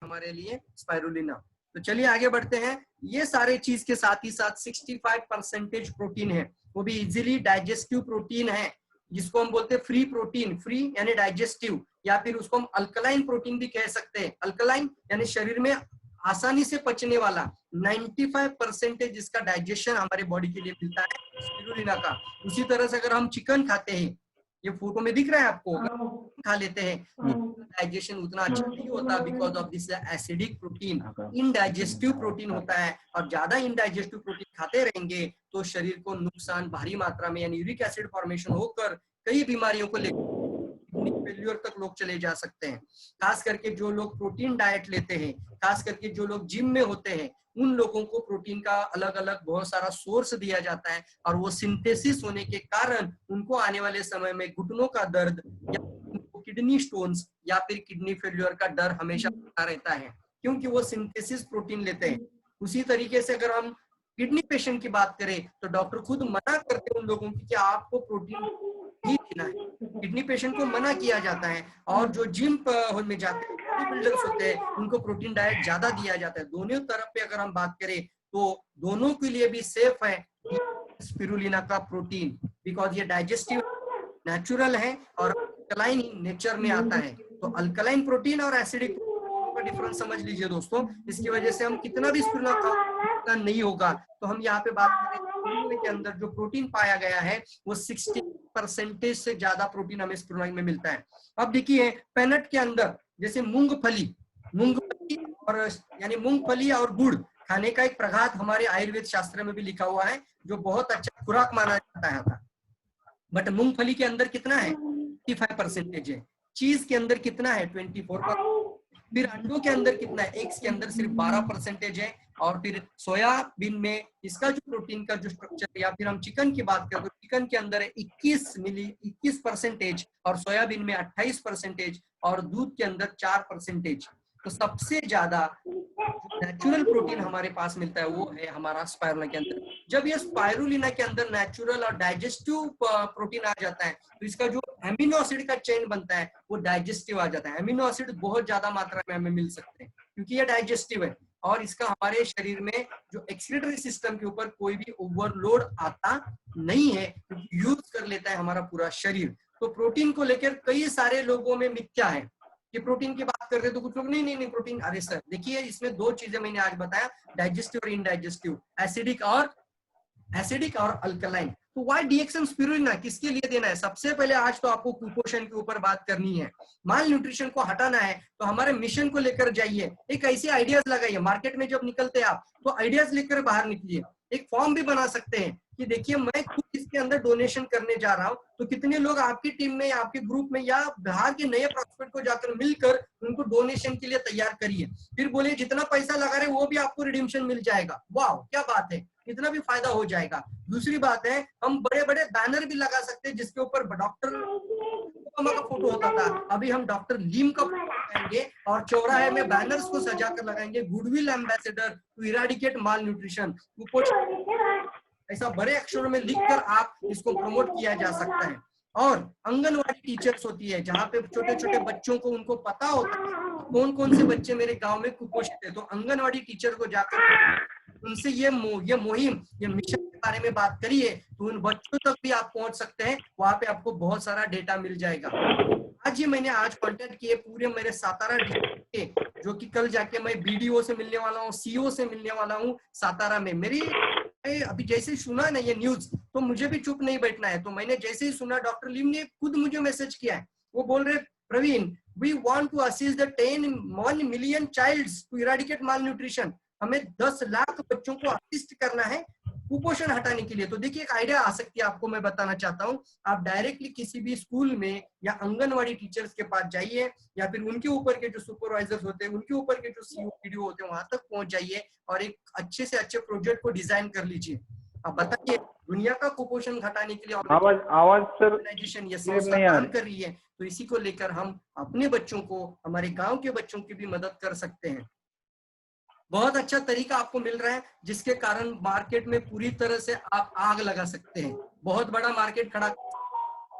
हमारे लिए स्पाइरुलिना। तो चलिए आगे बढ़ते हैं। ये सारे चीज के साथ ही साथ 65% प्रोटीन है, वो भी इजीली डाइजेस्टिव प्रोटीन है, जिसको हम बोलते हैं फ्री प्रोटीन। फ्री यानी डाइजेस्टिव, या फिर उसको हम अल्कलाइन प्रोटीन भी कह सकते हैं। अल्कलाइन यानी शरीर में आसानी से पचने वाला। 95% इसका डाइजेशन हमारे बॉडी के लिए मिलता है स्पिरुलिना का। उसी तरह से अगर हम चिकन खाते हैं, ये फोटो में दिख रहा है आपको, अगर खा लेते हैं तो डाइजेशन उतना अच्छा नहीं होता, because of this acidic protein, indigestive protein होता है। और ज्यादा इनडाइजेस्टिव प्रोटीन खाते रहेंगे तो शरीर को नुकसान भारी मात्रा में, यानी यूरिक एसिड फॉर्मेशन होकर कई बीमारियों को लेकर किडनी फेल्यूर तक लोग चले जा सकते हैं। खास करके जो लोग प्रोटीन डाइट लेते हैं, खास करके जो लोग जिम में होते हैं, उन लोगों को प्रोटीन का अलग अलग बहुत सारा सोर्स दिया जाता है, और वो सिंथेसिस होने के कारण उनको आने वाले समय में घुटनों का दर्द या किडनी स्टोन्स या फिर किडनी फेल्यूर का डर हमेशा बना रहता है, क्योंकि वो सिंथेसिस प्रोटीन लेते हैं। उसी तरीके से अगर हम किडनी पेशेंट की बात करें तो डॉक्टर खुद मना करते हैं उन लोगों की कि आपको प्रोटीन नहीं देना है, किडनी पेशेंट को मना किया जाता है। और जो जिम में जाते हैं, बॉडी बिल्डर्स होते हैं, उनको प्रोटीन डाइट ज्यादा दिया जाता है। दोनों तरफ पे अगर हम बात करें तो दोनों के लिए भी सेफ है स्पिरुलिना का प्रोटीन, बिकॉज ये डाइजेस्टिव नेचुरल है और अल्कलाइन नेचर में आता है। तो अल्कलाइन प्रोटीन और एसिडिक का डिफरेंस समझ लीजिए दोस्तों। इसकी वजह से हम कितना भी स्पिरुलिना खाओ नहीं होगा। तो हम यहाँ पे बात करें स्पिरुलिना के अंदर जो प्रोटीन पाया गया है वो 60% से ज्यादा प्रोटीन हमें स्पिरुलिना में मिलता है। अब देखिए पेनट के अंदर जैसे मूंगफली और यानी मूंगफली और गुड़ खाने का एक प्रघात हमारे आयुर्वेद शास्त्र में भी लिखा हुआ है, जो बहुत अच्छा खुराक माना जाता है। बट मूंगफली के अंदर कितना है? 55% है। चीज के अंदर कितना है? 24%। फिर अंडों के अंदर कितना है? एग्स के अंदर सिर्फ 12% है। और फिर सोयाबीन में इसका जो प्रोटीन का जो स्ट्रक्चर, या फिर हम चिकन की बात करें तो चिकन के अंदर है 21% और सोयाबीन में 28% और दूध के अंदर 4%। तो सबसे ज्यादा नेचुरल प्रोटीन हमारे पास मिलता है वो है हमारा स्पाइरुलिना के अंदर। जब ये स्पाइरुलिना के अंदर नेचुरल और डाइजेस्टिव प्रोटीन आ जाता है तो इसका जो एमिनो एसिड का चेन बनता है वो डाइजेस्टिव आ जाता है। एमिनो एसिड बहुत ज्यादा मात्रा में हमें मिल सकते हैं क्योंकि ये डाइजेस्टिव है, और इसका हमारे शरीर में जो एक्सक्रीटरी सिस्टम के ऊपर कोई भी ओवरलोड आता नहीं है, यूज कर लेता है हमारा पूरा शरीर। तो प्रोटीन को लेकर कई सारे लोगों में मिथ्या है कि प्रोटीन की बात करते तो कुछ लोग नहीं प्रोटीन। अरे सर देखिए, इसमें दो चीजें मैंने आज बताया, डाइजेस्टिव और इनडाइजेस्टिव, एसिडिक और अल्कलाइन। तो व्हाई डीएक्सएम स्पिरुलिना किसके लिए देना है? सबसे पहले आज तो आपको कुपोषण के ऊपर बात करनी है, माल न्यूट्रिशन को हटाना है। तो हमारे मिशन को लेकर जाइए, एक ऐसे आइडियाज लगाइए। मार्केट में जब निकलते हैं आप तो आइडियाज लेकर बाहर निकलिए। एक फॉर्म भी बना सकते हैं कि देखिए मैं खुद इसके अंदर डोनेशन करने जा रहा हूं, तो कितने लोग आपकी टीम में, आपके ग्रुप में या बिहार के नए प्रॉस्पेक्ट को जाकर मिलकर उनको डोनेशन के लिए तैयार करिए। फिर बोलिए जितना पैसा लगा रहे वो भी आपको रिडीम्शन मिल जाएगा। वाह क्या बात है, इतना भी फायदा हो जाएगा। दूसरी बात है, हम बड़े बड़े बैनर भी लगा सकते हैं जिसके ऊपर डॉक्टर का फोटो होता था, अभी हम डॉक्टर लीम का फोटो लगाएंगे और चौराहे में बैनर्स को सजाकर लगाएंगे, goodwill ambassador to eradicate malnutrition, कुपोषण, ऐसा बड़े अक्षरों में लिखकर आप इसको प्रमोट किया जा सकता है। और आंगनवाड़ी टीचर्स होती है जहाँ पे छोटे छोटे बच्चों को उनको पता होता है कौन कौन से बच्चे मेरे गांव में कुपोषित है, तो आंगनवाड़ी टीचर को जाकर उनसे ये मुहिम, ये मिशन के बारे में बात करिए, तो उन बच्चों तक भी आप पहुंच सकते हैं। वहां पे आपको बहुत सारा डेटा मिल जाएगा। मैंने आज कांटेक्ट किए पूरे मेरे सातारा डिस्ट्रिक्ट के, जो कि कल जाके मैं बीडीओ से मिलने वाला हूँ, सीओ से मिलने वाला हूँ सातारा में। अभी जैसे ही सुना ना ये न्यूज तो मुझे भी चुप नहीं बैठना है। तो मैंने जैसे ही सुना, डॉक्टर लीम ने खुद मुझे मैसेज किया है, वो बोल रहे Praveen we want to assist the 1 million childs to eradicate malnutrition. हमें 10 लाख बच्चों को असिस्ट करना है कुपोषण हटाने के लिए। तो देखिए एक आइडिया आ सकती है आपको, मैं बताना चाहता हूँ। आप डायरेक्टली किसी भी स्कूल में या आंगनवाड़ी टीचर्स के पास जाइए, या फिर उनके ऊपर के जो सुपरवाइजर्स होते हैं, उनके ऊपर के जो सीईओ पीडीओ होते हैं, वहां तक पहुंच जाइए और एक अच्छे से अच्छे प्रोजेक्ट को डिजाइन कर लीजिए। अब बताइए, दुनिया का कुपोषण घटाने के लिए ऑर्गेनाइजेशन ये संस्था काम कर रही है, तो इसी को लेकर हम अपने बच्चों को, हमारे गांव के बच्चों की भी मदद कर सकते हैं। बहुत अच्छा तरीका आपको मिल रहा है जिसके कारण मार्केट में पूरी तरह से आप आग लगा सकते हैं, बहुत बड़ा मार्केट खड़ा।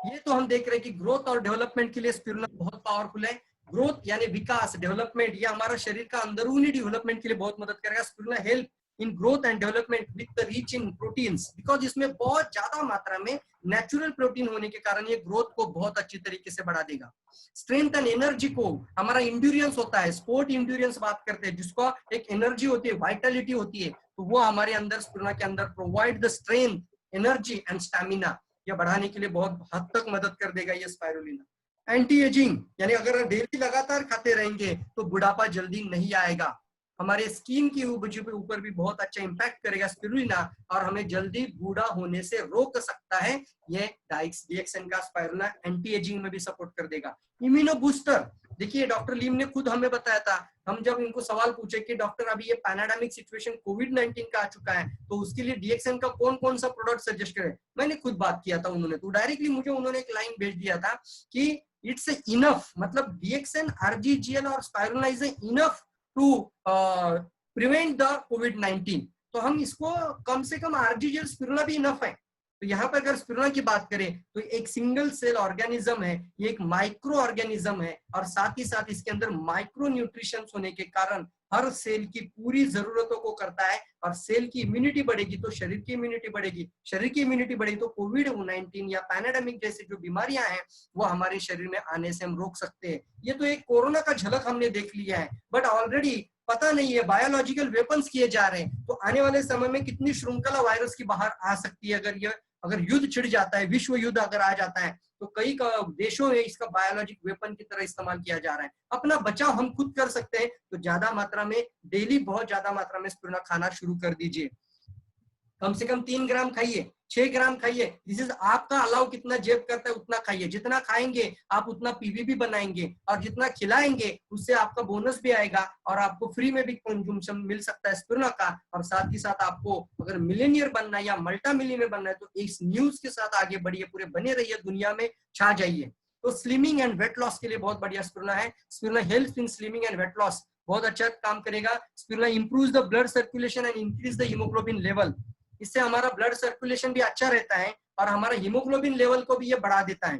ये तो हम देख रहे हैं कि ग्रोथ और डेवलपमेंट के लिए स्पिरुलिना बहुत पावरफुल है। ग्रोथ यानी विकास, डेवलपमेंट, ये हमारा शरीर का अंदरूनी डेवलपमेंट के लिए बहुत मदद करेगा। Spirulina help in growth and development with rich in proteins, because इसमें बहुत ज्यादा मात्रा में नेचुरल प्रोटीन होने के कारण ये ग्रोथ को बहुत अच्छी तरीके से बढ़ा देगा। स्ट्रेंथ एंड एनर्जी को, हमारा इंड्योरेंस होता है, स्पोर्ट इंड्योरेंस बात करते हैं, जिसको एक एनर्जी होती है, वाइटलिटी होती है, तो वो हमारे अंदर स्पिरुलिना के अंदर provide the strength, energy and stamina, यह बढ़ाने के लिए बहुत हद तक मदद कर देगा ये स्पाइरुलिना। एंटी एजिंग यानी अगर डेली लगातार खाते रहेंगे तो बुढ़ापा जल्दी नहीं आएगा। हमारे स्किन की ऊपर भी बहुत अच्छा इंपैक्ट करेगा स्पिरुलिना, और हमें जल्दी बूढ़ा होने से रोक सकता है ये डीएक्सएन का स्पाइरुलिना। एंटी एजिंग में भी सपोर्ट कर देगा। इम्यूनो बूस्टर, देखिए डॉक्टर लीम ने खुद हमें बताया था, हम जब इनको सवाल पूछे कि डॉक्टर अभी ये पैनाडेमिक सिचुएशन कोविड-19 का आ चुका है, तो उसके लिए डीएक्सएन का कौन कौन सा प्रोडक्ट सजेस्ट करें। मैंने खुद बात किया था, उन्होंने तो डायरेक्टली मुझे उन्होंने एक लाइन भेज दिया था कि इट्स इनफ, मतलब डीएक्सएन, आरजीजीएल और spirulina is enough to prevent the कोविड-19। तो हम इसको कम से कम आरजीजीएल, स्पिरुलिना भी इनफ है। तो यहाँ पर अगर स्पिरुलिना की बात करें तो एक सिंगल सेल ऑर्गेनिज्म है, ये एक माइक्रो ऑर्गेनिज्म है, और साथ ही साथ इसके अंदर माइक्रो न्यूट्रिशन होने के कारण हर सेल की पूरी जरूरतों को करता है, और सेल की इम्यूनिटी बढ़ेगी तो शरीर की इम्यूनिटी बढ़ेगी, शरीर की इम्यूनिटी बढ़ेगी तो कोविड-19 या पैनाडेमिक जैसी जो बीमारियां हैं वो हमारे शरीर में आने से हम रोक सकते हैं। ये तो एक कोरोना का झलक हमने देख लिया है, बट ऑलरेडी पता नहीं है बायोलॉजिकल वेपन्स किए जा रहे हैं, तो आने वाले समय में कितनी श्रृंखला वायरस की बाहर आ सकती है। अगर युद्ध छिड़ जाता है, विश्व युद्ध अगर आ जाता है, तो कई देशों में इसका बायोलॉजिक वेपन की तरह इस्तेमाल किया जा रहा है। अपना बचाव हम खुद कर सकते हैं, तो ज्यादा मात्रा में डेली बहुत ज्यादा मात्रा में स्पिरुलिना खाना शुरू कर दीजिए। कम से कम 3 ग्राम खाइए, 6 ग्राम खाइए। दिस इज आपका अलाउ कितना जेब करता है उतना खाइए, जितना खाएंगे आप उतना पीवी भी बनाएंगे, और जितना खिलाएंगे उससे आपका बोनस भी आएगा, और आपको फ्री में भी कंजम्पशन मिल सकता है स्पिरुलिना का। और साथ ही साथ आपको अगर मिलेनियर बनना है या मल्टा मिलियनियर बनना है तो इस न्यूज के साथ आगे बढ़िए, पूरे बने रहिए, दुनिया में छा जाइए। तो स्लिमिंग एंड वेट लॉस के लिए बहुत बढ़िया स्पिरुलिना है। Spirulina help in slimming and weight loss, बहुत अच्छा काम करेगा। Spirulina improves the blood circulation and increase the haemoglobin level, इससे हमारा ब्लड सर्कुलेशन भी अच्छा रहता है, और हमारा हीमोग्लोबिन लेवल को भी ये बढ़ा देता है,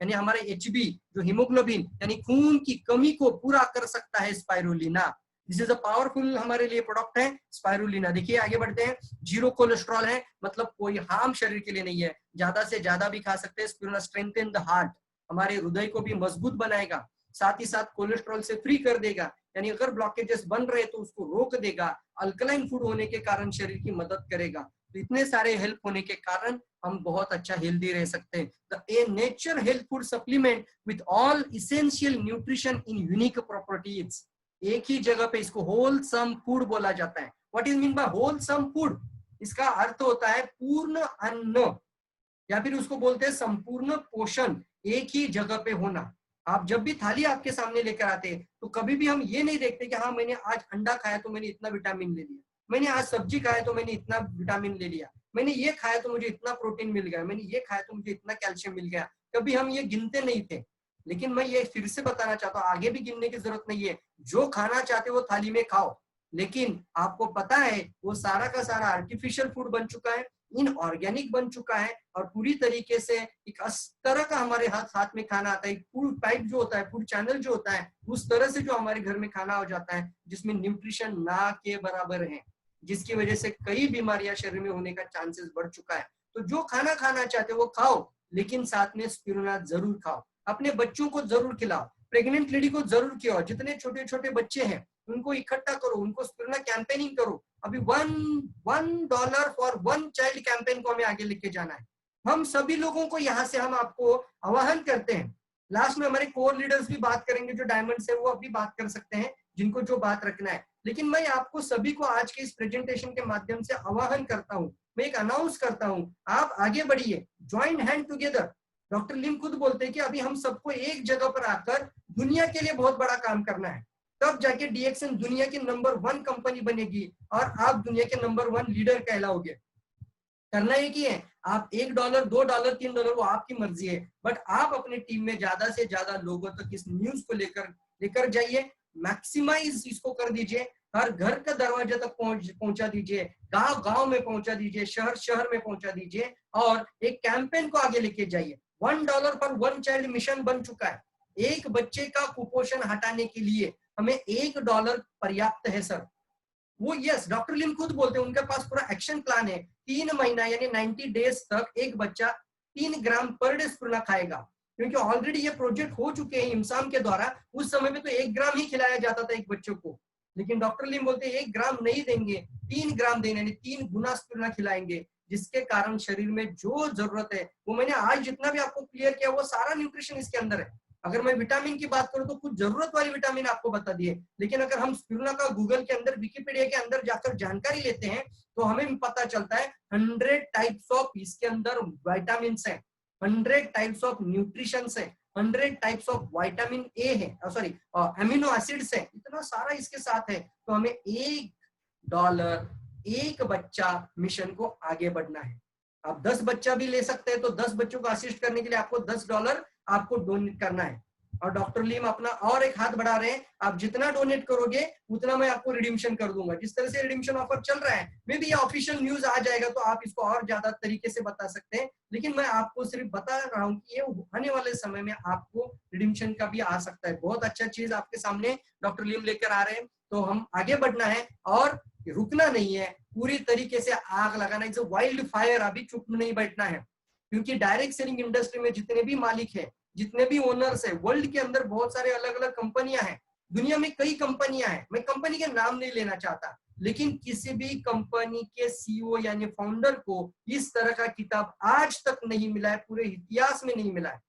यानी हमारे एचबी जो हीमोग्लोबिन यानी खून की कमी को पूरा कर सकता है spirulina. This is a powerful हमारे लिए प्रोडक्ट है स्पाइरुलिना। देखिए आगे बढ़ते हैं। जीरो कोलेस्ट्रॉल है, मतलब कोई हार्म शरीर के लिए नहीं है, ज्यादा से ज्यादा भी खा सकते हैं। स्पिरुलिना स्ट्रेंथन द हार्ट, हमारे हृदय को भी मजबूत बनाएगा, साथ ही साथ कोलेस्ट्रॉल से फ्री कर देगा, यानी अगर ब्लॉकेजेस बन रहे तो उसको रोक देगा। अल्कलाइन फूड होने के कारण शरीर की मदद करेगा। तो इतने सारे हेल्प होने के कारण हम बहुत अच्छा हेल्दी रह सकते हैं। ए nature health food supplement with all essential nutrition in unique properties. एक ही जगह पे इसको होलसम फूड बोला जाता है। What is mean by wholesome food? इसका अर्थ होता है पूर्ण अन्न, या फिर उसको बोलते हैं संपूर्ण पोषण, एक ही जगह पे होना। आप जब भी थाली आपके सामने लेकर आते हैं तो कभी भी हम ये नहीं देखते कि हाँ मैंने आज अंडा खाया तो मैंने इतना विटामिन ले लिया, मैंने आज सब्जी खाया तो मैंने इतना विटामिन ले लिया, मैंने ये खाया तो मुझे इतना प्रोटीन मिल गया, मैंने ये खाया तो मुझे इतना कैल्शियम मिल गया। कभी हम ये गिनते नहीं थे, लेकिन मैं ये फिर से बताना चाहता हूँ, आगे भी गिनने की जरूरत नहीं है। जो खाना चाहते हो थाली में खाओ, लेकिन आपको पता है वो सारा का सारा आर्टिफिशियल फूड बन चुका है, इनऑर्गेनिक बन चुका है, और पूरी तरीके से एक तरह का हमारे हाथ में खाना आता है। फूड पाइप जो होता है, फूड चैनल जो होता है, उस तरह से जो हमारे घर में खाना हो जाता है, जिसमें न्यूट्रिशन ना के बराबर है, जिसकी वजह से कई बीमारियां शरीर में होने का चांसेस बढ़ चुका है। तो जो खाना खाना चाहते हो वो खाओ, लेकिन साथ में स्पिरुलिना जरूर खाओ। अपने बच्चों को जरूर खिलाओ, प्रेग्नेंट लेडी को जरूर खिलाओ, जितने छोटे छोटे बच्चे हैं उनको इकट्ठा करो, उनको स्पिरुलिना कैंपेनिंग करो। अभी $1 फॉर 1 चाइल्ड कैंपेन को हमें आगे लेके जाना है। हम सभी लोगों को यहाँ से हम आपको आह्वान करते हैं। लास्ट में हमारे कोर लीडर्स भी बात करेंगे, जो डायमंड्स है वो अभी बात कर सकते हैं, जिनको जो बात रखना है। लेकिन मैं आपको सभी को आज के इस प्रेजेंटेशन के माध्यम से आह्वान करता हूँ, मैं एक अनाउंस करता हूँ, आप आगे बढ़िए, ज्वाइन हैंड टुगेदर। डॉक्टर लिम खुद बोलते हैं कि अभी हम सबको एक जगह पर आकर दुनिया के लिए बहुत बड़ा काम करना है, तब जाके डीएक्सएन दुनिया की नंबर 1 कंपनी बनेगी और आप दुनिया के नंबर 1 लीडर कहलाओगे। करना एक ही है, आप $1, $2, $3 वो आपकी मर्जी है, बट आप अपने टीम में ज्यादा से ज्यादा लोगों तक इस न्यूज को लेकर जाइए, मैक्सिमाइज इसको कर दीजिए, हर घर का दरवाजा तक पहुंचा दीजिए, गांव गांव में पहुंचा दीजिए, शहर शहर में पहुंचा दीजिए, और एक कैंपेन को आगे लेके जाइए। $1 फॉर 1 चाइल्ड मिशन बन चुका है। एक बच्चे का कुपोषण हटाने के लिए हमें $1 पर्याप्त है सर। वो यस, डॉक्टर लिम खुद बोलते हैं, उनके पास पूरा एक्शन प्लान है। 3 महीना यानी 90 डेज तक एक बच्चा 3 ग्राम पर डे स्पिरुलिना खाएगा, क्योंकि ऑलरेडी ये प्रोजेक्ट हो चुके हैं इमसाम के द्वारा। उस समय में तो 1 ग्राम ही खिलाया जाता था एक बच्चे को, लेकिन डॉक्टर लिम बोलते हैं 1 ग्राम नहीं देंगे, 3 ग्राम देंगे, यानी 3 गुना स्पिरुलिना खिलाएंगे, जिसके कारण शरीर में जो जरूरत है वो मैंने आज जितना भी आपको क्लियर किया वो सारा न्यूट्रिशन इसके अंदर है। अगर मैं विटामिन की बात करूं तो कुछ जरूरत वाली विटामिन आपको बता दिए, लेकिन अगर हम स्पिरुलिना का गूगल के अंदर, विकिपीडिया के अंदर जाकर जानकारी लेते हैं तो हमें पता चलता है 100 टाइप्स ऑफ इसके अंदर विटामिन है, 100 टाइप्स ऑफ न्यूट्रिशन है, 100 टाइप्स ऑफ विटामिन ए है, सॉरी अमीनो एसिड्स है, इतना सारा इसके साथ है। तो हमें $1 एक बच्चा मिशन को आगे बढ़ना है। आप 10 बच्चा भी ले सकते हैं, तो 10 बच्चों को असिस्ट करने के लिए आपको $10 आपको डोनेट करना है। और डॉक्टर लीम अपना और एक हाथ बढ़ा रहे हैं, आप जितना डोनेट करोगे उतना मैं आपको रिडीम्शन कर दूंगा। जिस तरह से रिडीम्शन ऑफर चल रहा है, मे बी ये ऑफिशियल न्यूज आ जाएगा तो आप इसको और ज्यादा तरीके से बता सकते हैं, लेकिन मैं आपको सिर्फ बता रहा हूँ कि ये आने वाले समय में आपको रिडीम्शन का भी आ सकता है। बहुत अच्छा चीज आपके सामने डॉक्टर लीम लेकर आ रहे हैं, तो हम आगे बढ़ना है और रुकना नहीं है, पूरी तरीके से आग लगाना है, वाइल्ड फायर, अभी चुप नहीं बैठना है। क्योंकि डायरेक्ट सेलिंग इंडस्ट्री में जितने भी मालिक है, जितने भी ओनर्स है, वर्ल्ड के अंदर बहुत सारे अलग अलग कंपनियां हैं, दुनिया में कई कंपनियां हैं, मैं कंपनी के नाम नहीं लेना चाहता, लेकिन किसी भी कंपनी के सीईओ यानी फाउंडर को इस तरह का किताब आज तक नहीं मिला है, पूरे इतिहास में नहीं मिला है।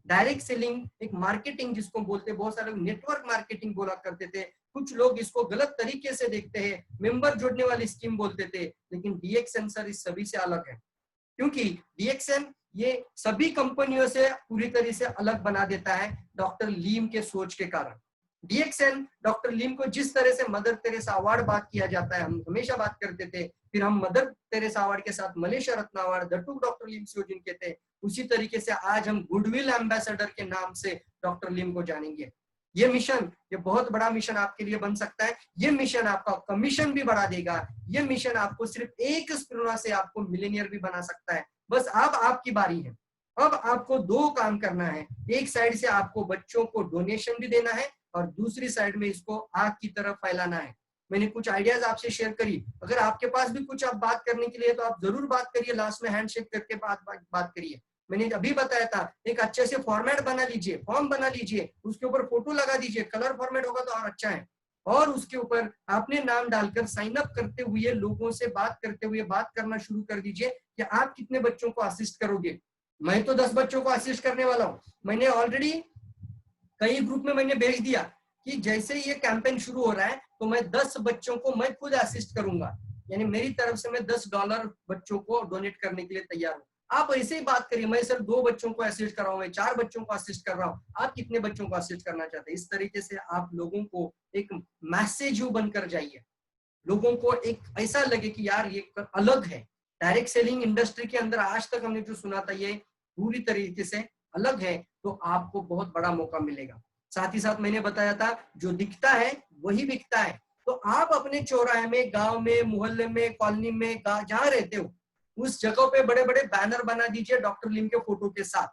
डायरेक्ट सेलिंग एक मार्केटिंग जिसको बोलते, बहुत सारे लोग नेटवर्क मार्केटिंग बोला करते थे, कुछ लोग इसको गलत तरीके से देखते हैं, मेंबर जोड़ने वाली स्कीम बोलते थे, लेकिन डीएक्सएन सर इस सभी से अलग है। क्योंकि डीएक्सएन ये सभी कंपनियों से पूरी तरह से अलग बना देता है डॉक्टर लीम के सोच के कारण। डीएक्सएन डॉक्टर लीम को जिस तरह से मदर टेरेसा अवार्ड बात किया जाता है, हम हमेशा बात करते थे, फिर हम मदर टेरेसा अवार्ड के साथ मलेशिया रत्न अवार्ड, दट्टू डॉक्टर लीम सियोजिन के थे, उसी तरीके से आज हम गुडविल एम्बेसडर के नाम से डॉक्टर लीम को जानेंगे। ये मिशन, ये बहुत बड़ा मिशन आपके लिए बन सकता है। ये मिशन आपका कमीशन भी बढ़ा देगा। ये मिशन आपको सिर्फ एक स्पिरुलिना से आपको मिलेनियर भी बना सकता है। बस अब आपकी बारी है। अब आपको 2 काम करना है, एक साइड से आपको बच्चों को डोनेशन भी देना है और दूसरी साइड में इसको आग की तरफ फैलाना है। मैंने कुछ आइडियाज आपसे शेयर करी, अगर आपके पास भी कुछ आप बात करने के लिए तो आप जरूर बात करिए, लास्ट में हैंडशेक करके बात करिए। मैंने अभी बताया था, एक अच्छे से फॉर्मेट बना लीजिए, फॉर्म बना लीजिए, उसके ऊपर फोटो लगा दीजिए, कलर फॉर्मेट होगा तो और अच्छा है, और उसके ऊपर आपने नाम डालकर साइन अप करते हुए लोगों से बात करते हुए बात करना शुरू कर दीजिए कि आप कितने बच्चों को असिस्ट करोगे। मैं तो 10 बच्चों को असिस्ट करने वाला हूँ। मैंने ऑलरेडी कई ग्रुप में मैंने भेज दिया कि जैसे ये कैंपेन शुरू हो रहा है तो मैं 10 बच्चों को मैं खुद असिस्ट करूंगा, यानी मेरी तरफ से मैं $10 बच्चों को डोनेट करने के लिए तैयार हूँ। आप ऐसे ही बात करिए, मैं सिर्फ 2 बच्चों को असिस्ट कर रहा हूँ, मैं 4 बच्चों को असिस्ट कर रहा हूँ, आप कितने बच्चों को असिस्ट करना चाहते हैं। इस तरीके से आप लोगों को एक मैसेज बनकर जाइए, लोगों को एक ऐसा लगे कि यार ये अलग है। डायरेक्ट सेलिंग इंडस्ट्री के अंदर आज तक हमने जो सुना था ये पूरी तरीके से अलग है, तो आपको बहुत बड़ा मौका मिलेगा। साथ ही साथ मैंने बताया था जो दिखता है वही बिकता है, तो आप अपने चौराहे में, गांव में, मोहल्ले में, कॉलोनी में, जहां रहते हो उस जगह पे बड़े बड़े बैनर बना दीजिए डॉक्टर लिम के फोटो के साथ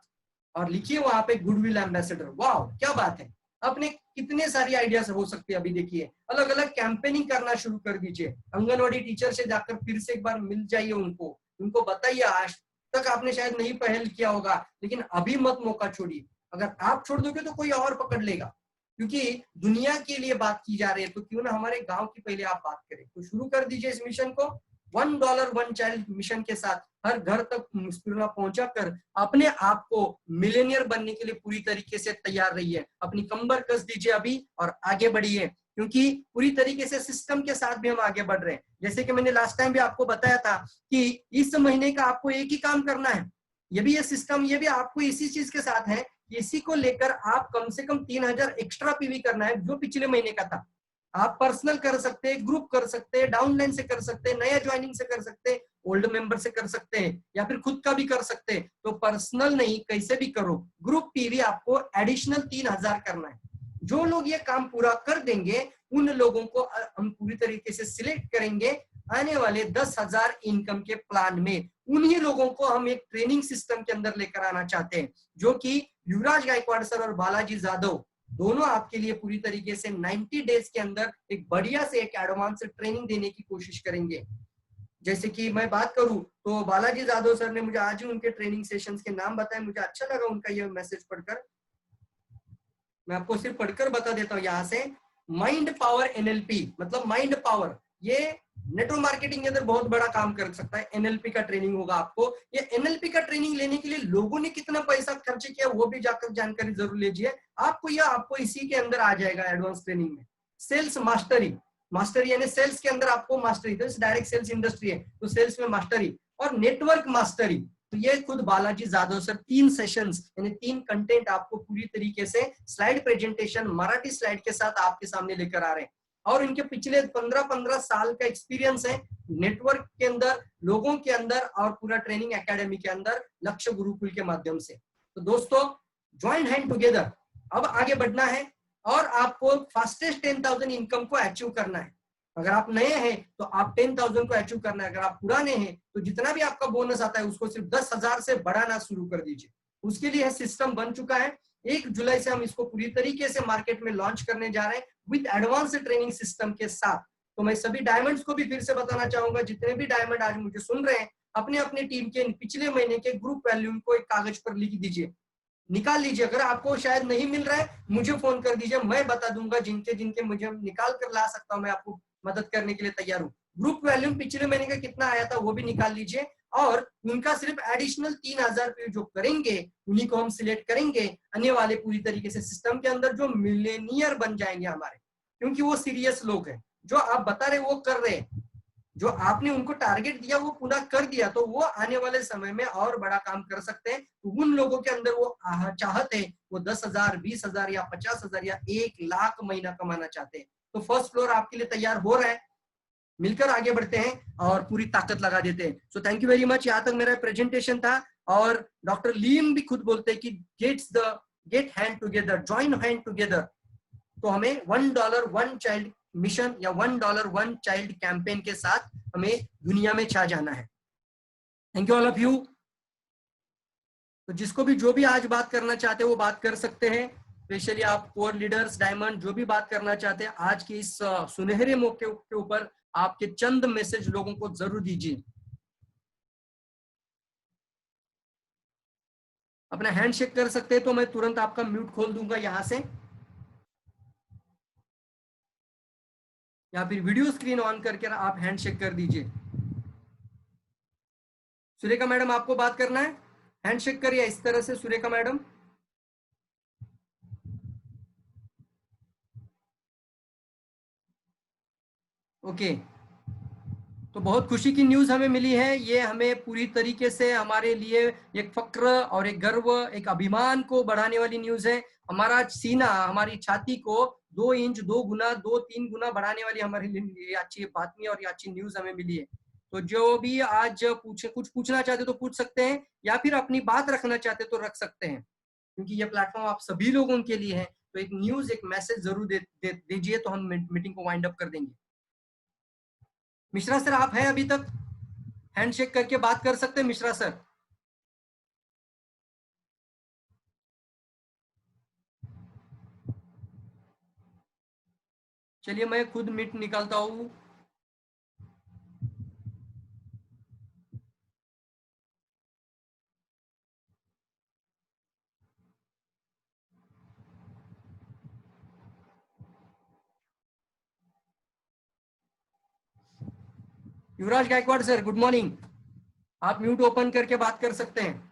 और लिखिए वहां पे गुडविल एम्बेसडर। वाह क्या बात है, अपने कितने सारी आइडियाज हो सकती है। अभी देखिए अलग अलग कैंपेनिंग करना शुरू कर दीजिए, आंगनवाड़ी टीचर से जाकर फिर से एक बार मिल जाइए, उनको बताइए, आज तक आपने शायद नहीं पहल किया होगा, लेकिन अभी मत मौका छोड़िए। अगर आप छोड़ दोगे तो कोई और पकड़ लेगा, क्योंकि दुनिया के लिए बात की जा रही है, तो क्यों ना हमारे गांव की पहले आप बात करें। तो शुरू कर दीजिए इस मिशन को, $1 वन चाइल्ड मिशन के साथ हर घर तक स्पिरुलिना पहुंचाकर अपने आप को मिलेनियर बनने के लिए पूरी तरीके से तैयार रहिए। अपनी कंबर कस दीजिए अभी और आगे बढ़िए, क्योंकि पूरी तरीके से सिस्टम के साथ भी हम आगे बढ़ रहे हैं। जैसे कि मैंने लास्ट टाइम भी आपको बताया था कि इस महीने का आपको एक ही काम करना है, ये भी ये सिस्टम, ये भी आपको इसी चीज के साथ है, इसी को लेकर आप कम से कम 3000 एक्स्ट्रा पीवी करना है, जो पिछले महीने का था। आप पर्सनल कर सकते हैं, ग्रुप कर सकते हैं, डाउनलाइन से कर सकते हैं, नया ज्वाइनिंग से कर सकते हैं, ओल्ड मेंबर से कर सकते हैं, या फिर खुद का भी कर सकते हैं। तो पर्सनल नहीं, कैसे भी करो, ग्रुप पीवी आपको एडिशनल 3000 करना है। जो लोग ये काम पूरा कर देंगे उन लोगों को हम पूरी तरीके से सिलेक्ट करेंगे आने वाले 10,000 इनकम के प्लान में। उन्हीं लोगों को हम एक ट्रेनिंग सिस्टम के अंदर लेकर आना चाहते हैं, जो कि युवराज गायकवाड़ सर और बालाजी जाधव दोनों आपके लिए पूरी तरीके से 90 डेज के अंदर एक बढ़िया से एक एडवांस ट्रेनिंग देने की कोशिश करेंगे। जैसे कि मैं बात करूं तो बालाजी जाधव सर ने मुझे आज ही उनके ट्रेनिंग सेशंस के नाम बताए, मुझे अच्छा लगा उनका ये मैसेज पढ़कर। मैं आपको सिर्फ पढ़कर बता देता हूँ यहाँ से। माइंड पावर एनएलपी मतलब माइंड पावर, ये नेटवर्क मार्केटिंग के अंदर बहुत बड़ा काम कर सकता है। एनएलपी का ट्रेनिंग होगा आपको। ये एनएलपी का ट्रेनिंग लेने के लिए लोगों ने कितना पैसा खर्च किया वो भी जाकर जानकारी जरूर लीजिए। आपको इसी के अंदर आ जाएगा एडवांस ट्रेनिंग में। सेल्स मास्टरी, मास्टरी यानी सेल्स के अंदर आपको मास्टरी, तो डायरेक्ट सेल्स इंडस्ट्री है तो सेल्स में मास्टरी, और नेटवर्क मास्टरी। तो ये खुद बालाजी जाधव सर 3 सेशंस यानी 3 कंटेंट आपको पूरी तरीके से स्लाइड प्रेजेंटेशन मराठी स्लाइड के साथ आपके सामने लेकर आ रहे हैं। और इनके पिछले 15-15 साल का एक्सपीरियंस है नेटवर्क के अंदर, लोगों के अंदर और पूरा ट्रेनिंग एकेडमी के अंदर लक्ष्य गुरुकुल के माध्यम से। तो दोस्तों ज्वाइन हैंड टुगेदर, अब आगे बढ़ना है और आपको फास्टेस्ट 10,000 इनकम को अचीव करना है। अगर आप नए हैं तो आप 10,000 को अचीव करना है। अगर आप पुराने हैं तो जितना भी आपका बोनस आता है उसको सिर्फ 10,000 से बढ़ाना शुरू कर दीजिए। उसके लिए सिस्टम बन चुका है। 1 जुलाई से हम इसको पूरी तरीके से मार्केट में लॉन्च करने जा रहे हैं विद एडवांस ट्रेनिंग सिस्टम के साथ। तो मैं सभी डायमंड्स को भी फिर से बताना चाहूंगा, जितने भी डायमंड आज मुझे सुन रहे हैं, अपने अपने टीम के पिछले महीने के ग्रुप वैल्यू को एक कागज पर लिख दीजिए, निकाल लीजिए। अगर आपको शायद नहीं मिल रहा है मुझे फोन कर दीजिए, मैं बता दूंगा जिनके जिनके मुझे निकाल कर ला सकता हूं, मैं आपको मदद करने के लिए तैयार हूं। ग्रुप वैल्यूम पिछले महीने का कितना आया था वो भी निकाल लीजिए, और उनका सिर्फ एडिशनल 3,000 पे जो करेंगे उन्हीं को हम सिलेक्ट करेंगे आने वाले पूरी तरीके से सिस्टम के अंदर, जो मिलेनियर बन जाएंगे हमारे, क्योंकि वो सीरियस लोग हैं। जो आप बता रहे वो कर रहे हैं, जो आपने उनको टारगेट दिया वो पूरा कर दिया, तो वो आने वाले समय में और बड़ा काम कर सकते हैं। तो उन लोगों के अंदर वो चाहत है, वो 10,000, 20,000 या 50,000 या 1,00,000 महीना कमाना चाहते हैं। तो फर्स्ट फ्लोर आपके लिए तैयार हो रहा है, मिलकर आगे बढ़ते हैं और पूरी ताकत लगा देते हैं। So thank you very much. यहाँ तक मेरा प्रेजेंटेशन था। और डॉक्टर लीम भी खुद बोलते हैं कि get hand together, join hand together. तो हमें $1 1 चाइल्ड मिशन या $1 1 चाइल्ड कैंपेन के साथ हमें दुनिया में छा जाना है। Thank you all of you. तो जिसको भी जो भी आज बात करना चाहते हैं वो बात कर सकते हैं, स्पेशली आप कोर लीडर्स, डायमंड, जो भी बात करना चाहते हैं आज के इस सुनहरे मौके के ऊपर आपके चंद मैसेज लोगों को जरूर दीजिए। अपना हैंड शेक कर सकते हैं तो मैं तुरंत आपका म्यूट खोल दूंगा यहां से, या फिर वीडियो स्क्रीन ऑन करके आप हैंड शेक कर दीजिए। सुरेखा मैडम आपको बात करना है, हैंड शेक करिए इस तरह से। Surekha madam okay. तो बहुत खुशी की न्यूज हमें मिली है, ये हमें पूरी तरीके से हमारे लिए एक फक्र और एक गर्व, एक अभिमान को बढ़ाने वाली न्यूज है। हमारा सीना, हमारी छाती को 2 इंच 2 गुना 2-3 गुना बढ़ाने वाली हमारे लिए अच्छी बातमी और ये अच्छी न्यूज हमें मिली है। तो जो भी आज कुछ पूछना चाहते तो पूछ सकते हैं, या फिर अपनी बात रखना चाहते तो रख सकते हैं, क्योंकि ये प्लेटफॉर्म आप सभी लोगों के लिए है। तो एक न्यूज, एक मैसेज जरूर दीजिए तो हम मीटिंग को वाइंड अप कर देंगे। मिश्रा सर आप हैं अभी तक? हैंडशेक करके बात कर सकते हैं मिश्रा सर? चलिए मैं खुद मीट निकालता हूँ। युवराज गायकवाड़ सर गुड मॉर्निंग, आप म्यूट ओपन करके बात कर सकते हैं।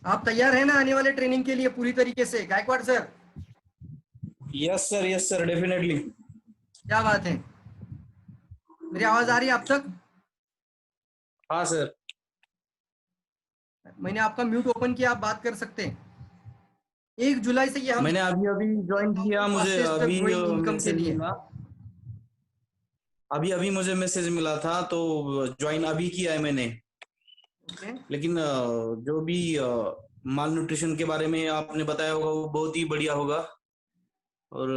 आप तैयार हैं ना आने वाले ट्रेनिंग के लिए पूरी तरीके से Gaikwad sir? Yes sir definitely. क्या बात है, मेरी आवाज आ रही है आप तक? हाँ सर, मैंने आपका म्यूट ओपन किया, आप बात कर सकते हैं। 1 जुलाई से ये हम मैंने अभी ज्वाइन किया, मुझे अभी इनकम के मैसेज लिए मिला, अभी मुझे मैसेज मिला था तो ज्वाइन अभी किया है मैंने। लेकिन जो भी माल न्यूट्रिशन के बारे में आपने बताया होगा वो बहुत ही बढ़िया होगा। और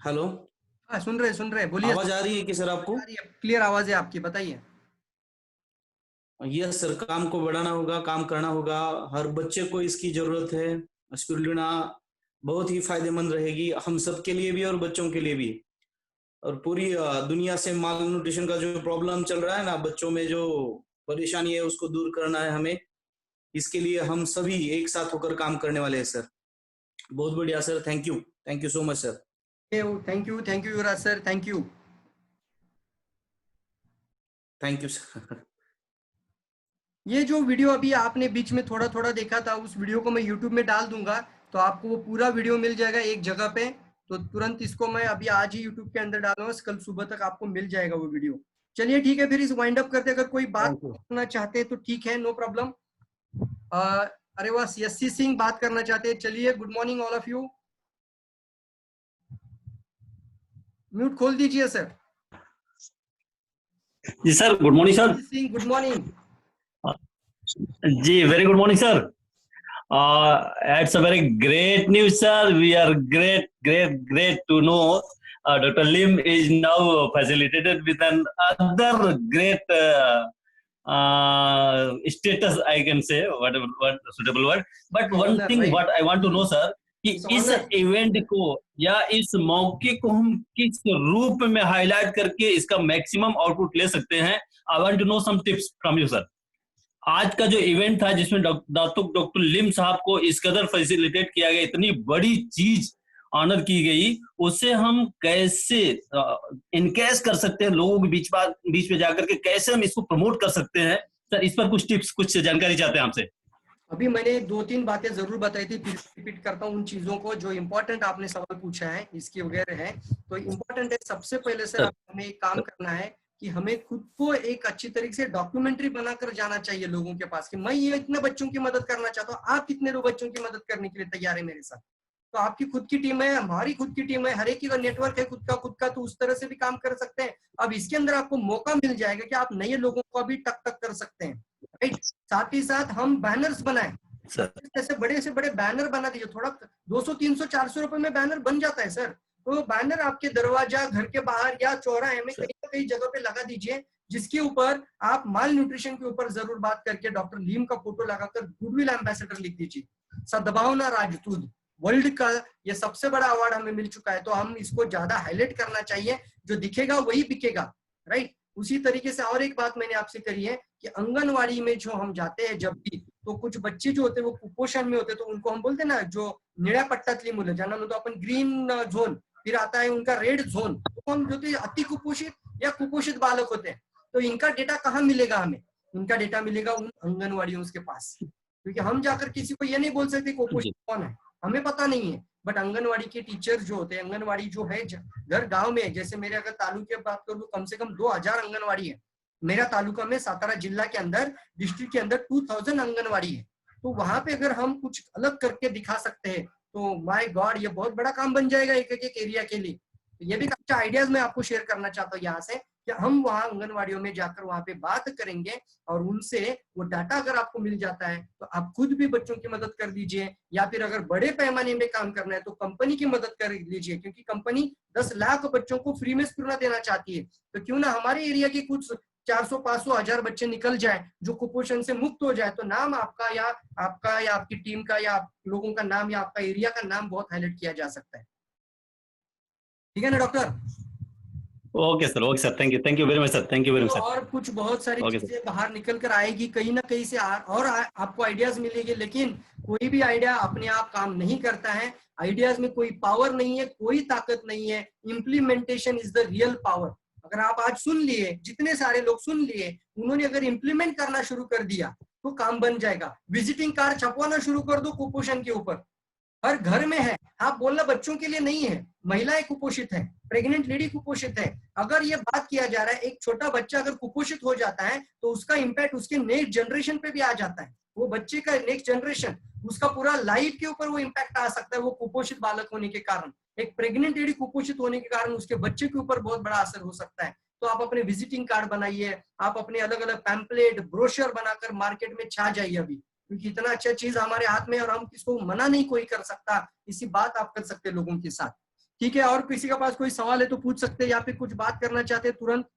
हेलो, हाँ सुन रहे बोलिए। आवाज आ रही है कि सर आपको? क्लियर आवाज है आपकी, बताइए। यस सर, काम को बढ़ाना होगा, काम करना होगा, हर बच्चे को इसकी जरूरत है। स्पिरुलिना बहुत ही फायदेमंद रहेगी हम सब के लिए भी और बच्चों के लिए भी। और पूरी दुनिया से माल न्यूट्रिशन का जो प्रॉब्लम चल रहा है ना, बच्चों में जो परेशानी है उसको दूर करना है हमें। इसके लिए हम सभी एक साथ होकर काम करने वाले हैं सर। बहुत बढ़िया sir, thank you so much sir. Thank you Yuvraj sir, thank you sir. ये जो वीडियो अभी आपने बीच में थोड़ा थोड़ा देखा था, उस वीडियो को मैं यूट्यूब में डाल दूंगा, तो आपको वो पूरा वीडियो मिल जाएगा एक जगह पे। तो तुरंत इसको मैं अभी आज ही यूट्यूब के अंदर डालूंगा, कल सुबह तक आपको मिल जाएगा वो वीडियो। चलिए ठीक है, फिर इस वाइंड अप करते, अगर कोई बात करना चाहते हैं तो ठीक है, नो प्रॉब्लम। अरे वाह, यस्सी सिंह बात करना चाहते हैं, चलिए, good morning all of you. Mute खोल दीजिए सर। जी sir, good morning sir. Singh, good morning जी, very good morning sir. It's a very great news, sir. We are great to know Dr. Lim is now facilitated with another great status, I can say, whatever what suitable word. But one thing right. what I want to know, sir, कि इस event को या इस मौके को हम किस रूप में हाईलाइट करके इसका मैक्सिमम आउटपुट ले सकते हैं। I want to know some tips from you sir. आज का जो इवेंट था जिसमें डॉक्टर लिम साहब को इस कदर फैसिलिटेट किया गया, इतनी बड़ी चीज ऑनर की गई, उससे हम कैसे इनकेस कर सकते हैं, लोगों के बीच में जाकर के कैसे हम इसको प्रमोट कर सकते हैं सर। इस पर कुछ टिप्स, कुछ जानकारी चाहते हैं आपसे। अभी मैंने 2-3 बातें जरूर बताई थी, फिर रिपीट करता हूँ उन चीजों को जो इम्पोर्टेंट आपने सवाल पूछा है, इसके वगैरह है तो इम्पोर्टेंट है। सबसे पहले सर हमें एक काम करना है कि हमें खुद को एक अच्छी तरीके से डॉक्यूमेंट्री बनाकर जाना चाहिए लोगों के पास कि मैं ये इतने बच्चों की मदद करना चाहता हूँ, आप कितने लोग बच्चों की मदद करने के लिए तैयार है मेरे साथ। तो आपकी खुद की टीम है, हमारी खुद की टीम है, हर एक का नेटवर्क है खुद का, तो उस तरह से भी काम कर सकते हैं। अब इसके अंदर आपको मौका मिल जाएगा कि आप नए लोगों को भी टक कर सकते हैं, राइट। साथ ही साथ हम बैनर्स बनाए, ऐसे बड़े बैनर बना दीजिए, थोड़ा 200 300 400 रुपए में बैनर बन जाता है सर। तो बैनर आपके दरवाजा, घर के बाहर या चौराहे में कहीं ना कहीं जगह पे लगा दीजिए, जिसके ऊपर आप माल न्यूट्रिशन के ऊपर जरूर बात करके डॉक्टर लीम का फोटो लगाकर गुडविल एम्बेसडर लिख दीजिए। सद्भावना राजदूत वर्ल्ड का ये सबसे बड़ा अवार्ड हमें मिल चुका है, तो हम इसको ज्यादा हाईलाइट करना चाहिए, जो दिखेगा वही बिकेगा, राइट। उसी तरीके से और एक बात मैंने आपसे करी है कि आंगनवाड़ी में जो हम जाते हैं जब भी, तो कुछ बच्चे जो होते हैं वो कुपोषण में होते हैं, तो उनको हम बोलते हैं ना, जो निळ्या पट्ट्यातली मुलं ज्यांना म्हणतो अपन ग्रीन झोन, फिर आता है उनका रेड झोन, तो हम जो अति कुपोषित या कुपोषित बालक होते हैं, तो इनका डेटा कहाँ मिलेगा हमें? इनका डेटा मिलेगा उन आंगनवाड़ियों के पास, क्योंकि हम जाकर किसी को ये नहीं बोल सकते कुपोषित कौन है, हमें पता नहीं है। बट आंगनवाड़ी के टीचर जो होते हैं, आंगनवाड़ी जो है घर गांव में, जैसे मेरे अगर तालुके की बात करूं तो कम से कम 2000 आंगनवाड़ी है मेरा तालुका में, सातारा जिला के अंदर, डिस्ट्रिक्ट के अंदर 2000 आंगनवाड़ी है। तो वहां पे अगर हम कुछ अलग करके दिखा सकते हैं तो माय गॉड, ये बहुत बड़ा काम बन जाएगा एक एक एरिया के लिए। तो ये भी अच्छा आइडियाज मैं आपको शेयर करना चाहता हूँ यहाँ से, कि हम वहाँ आंगनवाड़ियों में जाकर वहां पे बात करेंगे और उनसे वो डाटा अगर आपको मिल जाता है तो आप खुद भी बच्चों की मदद कर दीजिए, या फिर अगर बड़े पैमाने में काम करना है तो कंपनी की मदद कर लीजिए, क्योंकि कंपनी 10 लाख बच्चों को फ्री में स्पिरुलिना देना चाहती है। तो क्यों ना हमारे एरिया के कुछ 400 500 1000 बच्चे निकल जाए जो कुपोषण से मुक्त हो जाए, तो नाम आपका या आपकी टीम का या आप लोगों का नाम या आपका एरिया का नाम बहुत हाईलाइट किया जा सकता है। ठीक है ना doctor? Okay sir, thank you very much sir, thank you very much sir. और कुछ बहुत सारी चीजें बाहर निकल कर आएगी कहीं ना कहीं से, और आपको आइडियाज मिलेंगे, लेकिन कोई भी आइडिया अपने आप काम नहीं करता है। आइडियाज में कोई पावर नहीं है, कोई ताकत नहीं है, implementation is the real power. अगर आप आज सुन लिए, जितने सारे लोग सुन लिए, उन्होंने अगर इम्प्लीमेंट करना शुरू कर दिया तो काम बन जाएगा। विजिटिंग कार्ड छपवाना शुरू कर दो कुपोषण के ऊपर, हर घर में है। आप बोलना बच्चों के लिए नहीं है, महिलाएं कुपोषित है, प्रेग्नेंट लेडी कुपोषित है। अगर ये बात किया जा रहा है, एक छोटा बच्चा अगर कुपोषित हो जाता है तो उसका इम्पैक्ट उसके नेक्स्ट जनरेशन पे भी आ जाता है। वो बच्चे का नेक्स्ट जनरेशन, उसका पूरा लाइफ के ऊपर वो इम्पैक्ट आ सकता है, वो कुपोषित बालक होने के कारण। एक प्रेग्नेंट लेडी कुपोषित होने के कारण उसके बच्चे के ऊपर बहुत बड़ा असर हो सकता है। तो आप अपने विजिटिंग कार्ड बनाइए, आप अपने अलग अलग पैम्पलेट, ब्रोशर बनाकर मार्केट में छा जाइए अभी, क्योंकि इतना अच्छा चीज हमारे हाथ में, और हम किसको मना नहीं कोई कर सकता। इसी बात आप कर सकते हैं लोगों के साथ। ठीक है, और किसी के पास कोई सवाल है तो पूछ सकते हैं, या फिर कुछ बात करना चाहते हैं तुरंत।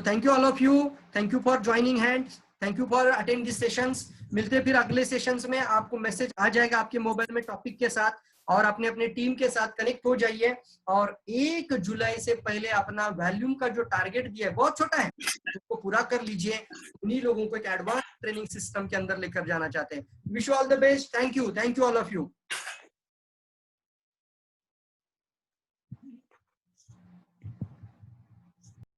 So thank you all of you. Thank you for joining hands. Thank you for attend these sessions. मिलते हैं फिर अगले सेशंस में. आपको मैसेज आ जाएगा आपके मोबाइल में टॉपिक के साथ, और अपने अपने टीम के साथ कनेक्ट हो जाइए. और 1 जुलाई से पहले अपना वॉल्यूम का जो टारगेट दिया है बहुत छोटा है, उसको पूरा कर लीजिए. उन्हीं लोगों को एक एडवांस ट्रेनिंग सिस्टम के अंदर लेकर जाना चाहते हैं. Wish you all the best. Thank you all of you.